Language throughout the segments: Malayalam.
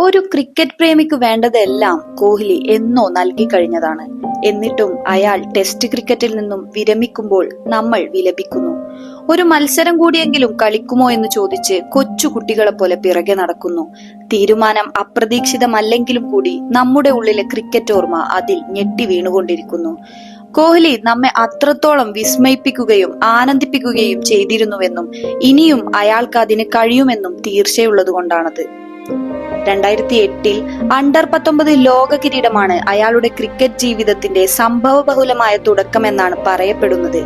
ഒരു ക്രിക്കറ്റ് പ്രേമിക്ക് വേണ്ടതെല്ലാം കോഹ്ലി എന്നോ നൽകി കഴിഞ്ഞതാണ്. എന്നിട്ടും അയാൾ ടെസ്റ്റ് ക്രിക്കറ്റിൽ നിന്നും വിരമിക്കുമ്പോൾ നമ്മൾ വിലപിക്കുന്നു. ഒരു മത്സരം കൂടിയെങ്കിലും കളിക്കുമോ എന്ന് ചോദിച്ച് കൊച്ചു കുട്ടികളെ പോലെ പിറകെ നടക്കുന്നു. തീരുമാനം അപ്രതീക്ഷിതമല്ലെങ്കിലും കൂടി നമ്മുടെ ഉള്ളിലെ ക്രിക്കറ്റ് ഓർമ്മ അതിൽ ഞെട്ടി വീണുകൊണ്ടിരിക്കുന്നു. കോഹ്ലി നമ്മെ അത്രത്തോളം വിസ്മയിപ്പിക്കുകയും ആനന്ദിപ്പിക്കുകയും ചെയ്തിരുന്നുവെന്നും ഇനിയും അയാൾക്ക് അതിന് കഴിയുമെന്നും തീർച്ചയുള്ളതുകൊണ്ടാണത്. 2008 അണ്ടർ-19 ലോക കിരീടമാണ് അയാളുടെ ക്രിക്കറ്റ് ജീവിതത്തിന്റെ സംഭവബഹുലമായ തുടക്കമെന്നാണ് പറയപ്പെടുന്നത്.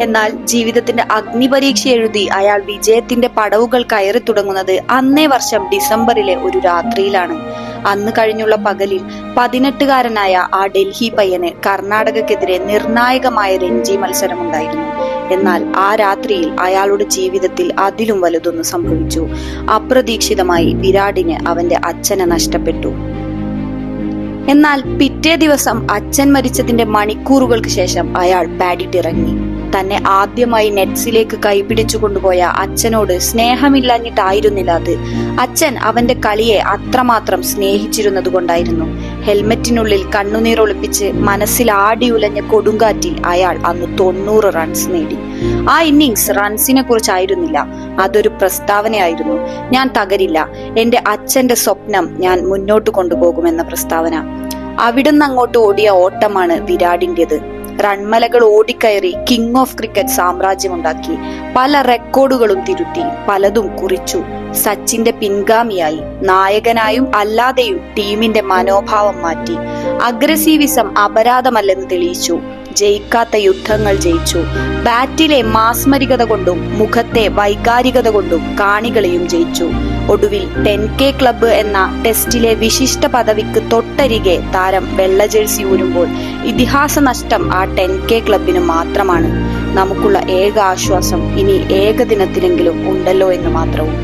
എന്നാൽ ജീവിതത്തിന്റെ അഗ്നിപരീക്ഷ എഴുതി അയാൾ വിജയത്തിന്റെ പടവുകൾ കയറി തുടങ്ങുന്നത് അന്നേ വർഷം ഡിസംബറിലെ ഒരു രാത്രിയിലാണ്. അന്ന് കഴിഞ്ഞുള്ള പകലിൽ 18-കാരനായ ആ ഡൽഹി പയ്യന് കർണാടകക്കെതിരെ നിർണായകമായ രഞ്ജി മത്സരമുണ്ടായിരുന്നു. എന്നാൽ ആ രാത്രിയിൽ അയാളുടെ ജീവിതത്തിൽ അതിലും വലുതൊന്ന് സംഭവിച്ചു. അപ്രതീക്ഷിതമായി വിരാടിന് അവന്റെ അച്ഛനെ നഷ്ടപ്പെട്ടു. എന്നാൽ പിറ്റേ ദിവസം അച്ഛൻ മരിച്ചതിന്റെ മണിക്കൂറുകൾക്ക് ശേഷം അയാൾ പാഡിട്ടിറങ്ങി. തന്നെ ആദ്യമായി നെറ്റ്സിലേക്ക് കൈപിടിച്ചു കൊണ്ടുപോയ അച്ഛനോട് സ്നേഹമില്ലാഞ്ഞിട്ടായിരുന്നില്ല അത്. അച്ഛൻ അവന്റെ കളിയെ അത്രമാത്രം സ്നേഹിച്ചിരുന്നത് കൊണ്ടായിരുന്നു. ഹെൽമെറ്റിനുള്ളിൽ കണ്ണുനീർ ഒളിപ്പിച്ച് മനസ്സിൽ ആടി ഉലഞ്ഞ കൊടുങ്കാറ്റിൽ അയാൾ അന്ന് 90 റൺസ് നേടി. ആ ഇന്നിങ്സ് റൺസിനെ കുറിച്ചായിരുന്നില്ല, അതൊരു പ്രസ്താവനയായിരുന്നു. ഞാൻ തകരില്ല, എന്റെ അച്ഛന്റെ സ്വപ്നം ഞാൻ മുന്നോട്ട് കൊണ്ടുപോകുമെന്ന പ്രസ്താവന. അവിടുന്ന് അങ്ങോട്ട് ഓടിയ ഓട്ടമാണ് വിരാടിന്റേത്. റൺമലകൾ ഓടിക്കയറി കിങ് ഓഫ് ക്രിക്കറ്റ് സാമ്രാജ്യമുണ്ടാക്കി. പല റെക്കോർഡുകളും തിരുത്തി, പലതും കുറിച്ചു. സച്ചിന്റെ പിൻഗാമിയായി, നായകനായും അല്ലാതെയും ടീമിന്റെ മനോഭാവം മാറ്റി. അഗ്രസീവിസം അപരാധമല്ലെന്ന് തെളിയിച്ചു. ജയിക്കാത്ത യുദ്ധങ്ങൾ ജയിച്ചു. ബാറ്റിലെ മാസ്മരികത കൊണ്ടും മുഖത്തെ വൈകാരികത കൊണ്ടും കാണികളെയും ജയിച്ചു. ഒടുവിൽ 10K ക്ലബ്ബ് എന്ന ടെസ്റ്റിലെ വിശിഷ്ട പദവിക്ക് തൊട്ടരികെ താരം വെള്ള ജേഴ്സി ഊരുമ്പോൾ ഇതിഹാസ നഷ്ടം ആ 10K ക്ലബിന് മാത്രമാണ്. നമുക്കുള്ള ഏക ആശ്വാസം ഇനി ഏകദിനത്തിലെങ്കിലും ഉണ്ടല്ലോ എന്ന് മാത്രവും.